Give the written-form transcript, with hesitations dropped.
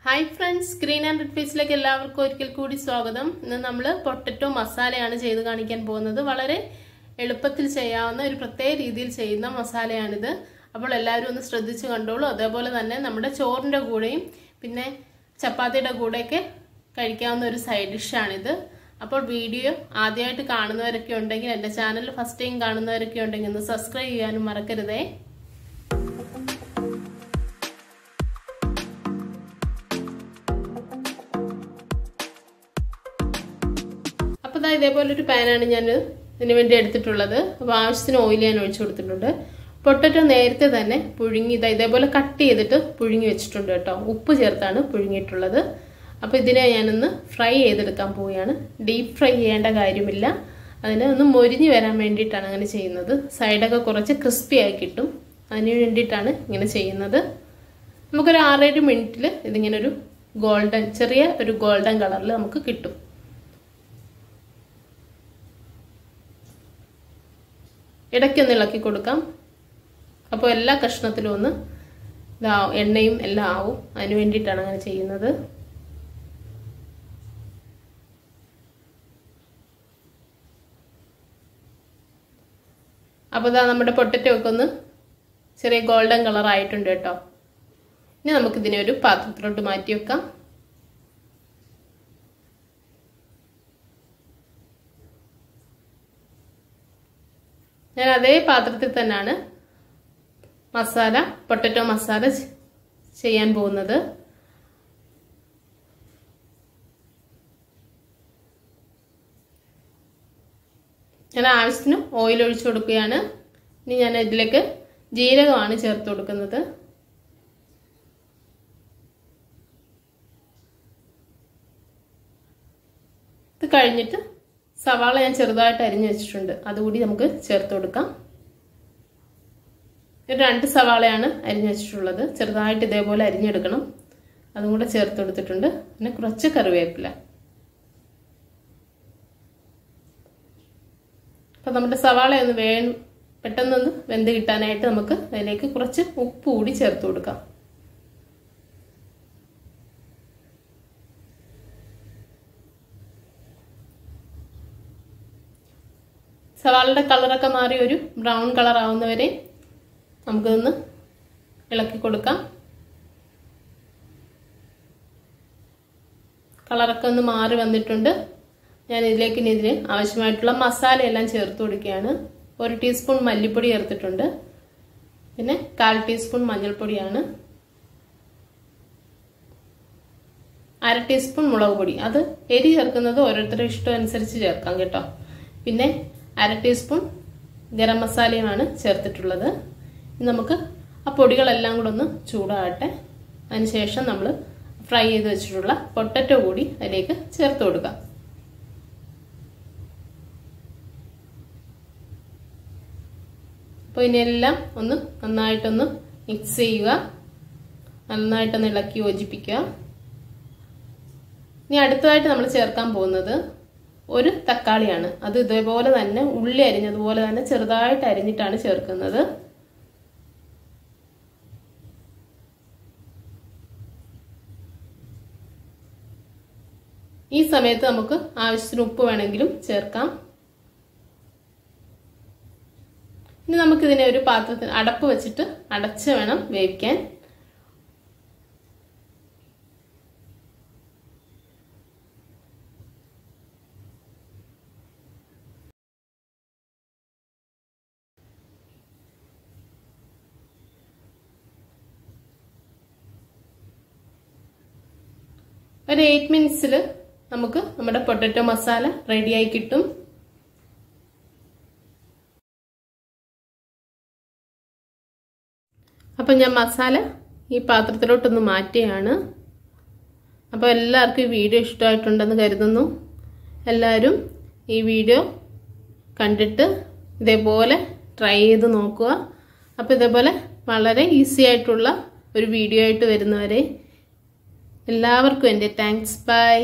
Hi friends, Green and Red Face like എല്ലാവർക്കും ഒരിക്കൽ കൂടി സ്വാഗതം. ഇന്ന് നമ്മൾ പൊട്ടറ്റോ മസാലയാണ് ചെയ്തു കാണിക്കാൻ പോകുന്നത്. വളരെ എളുപ്പത്തിൽ ചെയ്യാവുന്ന ഒരു പ്രത്യേക രീതിയിൽ ചെയ്യുന്ന മസാലയാണിത്. അപ്പോൾ എല്ലാവരും ഒന്ന് ശ്രദ്ധിച്ചു കണ്ടോളൂ. അതേപോലെ തന്നെ നമ്മുടെ ചോറിന്റെ കൂടെയും പിന്നെ ചപ്പാത്തിയുടെ കൂടെയൊക്കെ കഴിക്കാവുന്ന ഒരു സൈഡ് ഡിഷ് ആണിത്. അപ്പോൾ വീഡിയോ ആദ്യമായിട്ട് കാണുന്നവരൊക്കെ ഉണ്ടെങ്കിൽ എൻ്റെ ചാനൽ ഫസ്റ്റ് ടൈം കാണുന്നവരൊക്കെ ഉണ്ടെങ്കിൽ ഒന്ന് സബ്സ്ക്രൈബ് ചെയ്യാനും മറക്കരുതേ. ഇതേപോലെ ഒരു പാനാണ് ഞാൻ ഇതിനു വേണ്ടി എടുത്തിട്ടുള്ളത്. അപ്പോൾ ആവശ്യത്തിന് ഓയിൽ ഞാൻ ഒഴിച്ചു കൊടുത്തിട്ടുണ്ട്. പൊട്ടറ്റോ നേരത്തെ തന്നെ പുഴുങ്ങി ഇതേപോലെ കട്ട് ചെയ്തിട്ട് പുഴുങ്ങി വെച്ചിട്ടുണ്ട് കേട്ടോ. ഉപ്പ് ചേർത്താണ് പുഴുങ്ങിയിട്ടുള്ളത്. അപ്പോൾ ഇതിനെ ഞാനൊന്ന് ഫ്രൈ ചെയ്തെടുക്കാൻ പോവുകയാണ്. ഡീപ്പ് ഫ്രൈ ചെയ്യേണ്ട കാര്യമില്ല. അതിനെ ഒന്ന് മൊരിഞ്ഞ് വരാൻ വേണ്ടിയിട്ടാണ് അങ്ങനെ ചെയ്യുന്നത്. സൈഡൊക്കെ കുറച്ച് ക്രിസ്പി ആയി കിട്ടും. അതിന് വേണ്ടിയിട്ടാണ് ഇങ്ങനെ ചെയ്യുന്നത്. നമുക്കൊരു 6-7 മിനിറ്റിൽ ഇതിങ്ങനെ ഒരു ചെറിയ ഒരു ഗോൾഡൻ കളറിൽ നമുക്ക് കിട്ടും. ഇടയ്ക്കൊന്ന് ഇളക്കി കൊടുക്കാം. അപ്പോൾ എല്ലാ കഷ്ണത്തിലും ഒന്ന് എണ്ണയും എല്ലാം ആവും. അതിന് വേണ്ടിയിട്ടാണ് അങ്ങനെ ചെയ്യുന്നത്. അപ്പോൾ നമ്മുടെ പൊട്ടറ്റോ ഒക്കെ ഒന്ന് ചെറിയ ഗോൾഡൻ കളർ ആയിട്ടുണ്ട് കേട്ടോ. ഇനി നമുക്കിതിനെ ഒരു പാത്രത്തിലോട്ട് മാറ്റി വെക്കാം. ഞാൻ അതേ പാത്രത്തിൽ തന്നെയാണ് പൊട്ടറ്റോ മസാല ചെയ്യാൻ പോകുന്നത്. ഞാൻ ആവശ്യത്തിന് ഓയിൽ ഒഴിച്ചു കൊടുക്കുകയാണ്. ഇനി ഞാൻ ഇതിലേക്ക് ജീരകമാണ് ചേർത്ത് കൊടുക്കുന്നത്. ഇത് കഴിഞ്ഞിട്ട് സവാള ഞാൻ ചെറുതായിട്ട് അരിഞ്ഞു വെച്ചിട്ടുണ്ട്. അതുകൂടി നമുക്ക് ചേർത്ത് കൊടുക്കാം. 2 സവാളയാണ് അരിഞ്ഞു വെച്ചിട്ടുള്ളത്. ചെറുതായിട്ട് ഇതേപോലെ അരിഞ്ഞെടുക്കണം. അതും കൂടെ ചേർത്ത് കൊടുത്തിട്ടുണ്ട്. പിന്നെ കുറച്ച് കറിവേപ്പില. അപ്പം നമ്മുടെ സവാള ഒന്ന് പെട്ടെന്നൊന്ന് വെന്ത് കിട്ടാനായിട്ട് നമുക്ക് അതിലേക്ക് കുറച്ച് ഉപ്പ് കൂടി ചേർത്ത് കൊടുക്കാം. സവാളയുടെ കളറൊക്കെ മാറി ഒരു ബ്രൗൺ കളർ ആവുന്നവരെ നമുക്കൊന്ന് ഇളക്കി കൊടുക്കാം. കളറൊക്കെ ഒന്ന് മാറി വന്നിട്ടുണ്ട്. ഞാൻ ഇതിന് ആവശ്യമായിട്ടുള്ള മസാലയെല്ലാം ചേർത്ത് കൊടുക്കുകയാണ്. 1 ടീസ്പൂൺ മല്ലിപ്പൊടി ചേർത്തിട്ടുണ്ട്. പിന്നെ 1/4 ടീസ്പൂൺ മഞ്ഞൾപ്പൊടിയാണ്. 1/2 ടീസ്പൂൺ മുളക് പൊടി. അത് എരി ചേർക്കുന്നത് ഓരോരുത്തരുടെ ഇഷ്ടം അനുസരിച്ച് ചേർക്കാം കേട്ടോ. പിന്നെ 1/2 ടീസ്പൂൺ ഗരം മസാലയുമാണ് ചേർത്തിട്ടുള്ളത്. നമുക്ക് ആ പൊടികളെല്ലാം കൂടെ ഒന്ന് ചൂടാകട്ടെ. അതിനുശേഷം നമ്മൾ ഫ്രൈ ചെയ്ത് വെച്ചിട്ടുള്ള പൊട്ടറ്റോ കൂടി അതിലേക്ക് ചേർത്ത് കൊടുക്കാം. അപ്പോൾ ഇതിനെല്ലാം ഒന്ന് നന്നായിട്ടൊന്ന് മിക്സ് ചെയ്യുക. നന്നായിട്ടൊന്ന് ഇളക്കി യോജിപ്പിക്കുക. ഇനി അടുത്തതായിട്ട് നമ്മൾ ചേർക്കാൻ പോകുന്നത് 1 തക്കാളിയാണ്. അത് ഇതേപോലെ തന്നെ ഉള്ളി അരിഞ്ഞതുപോലെ തന്നെ ചെറുതായിട്ട് അരിഞ്ഞിട്ടാണ് ചേർക്കുന്നത്. ഈ സമയത്ത് നമുക്ക് ആവശ്യത്തിന് ഉപ്പ് വേണമെങ്കിലും ചേർക്കാം. ഇനി നമുക്കിതിനെ ഒരു പാത്രത്തിൽ അടപ്പ് വെച്ചിട്ട് അടച്ച് വേണം വേവിക്കാൻ. ഒരു 8 മിനിറ്റ്സിൽ നമുക്ക് നമ്മുടെ പൊട്ടറ്റോ മസാല റെഡിയായി കിട്ടും. അപ്പം ഞാൻ മസാല ഈ പാത്രത്തിലോട്ടൊന്ന് മാറ്റുകയാണ്. അപ്പോൾ എല്ലാവർക്കും ഈ വീഡിയോ ഇഷ്ടമായിട്ടുണ്ടെന്ന് കരുതുന്നു. എല്ലാവരും ഈ വീഡിയോ കണ്ടിട്ട് ഇതേപോലെ ട്രൈ ചെയ്ത് നോക്കുക. അപ്പോൾ ഇതേപോലെ വളരെ ഈസി ആയിട്ടുള്ള ഒരു വീഡിയോ ആയിട്ട് വരുന്നവരെ എല്ലാവർക്കും എൻ്റെ താങ്ക്സ്. ബൈ.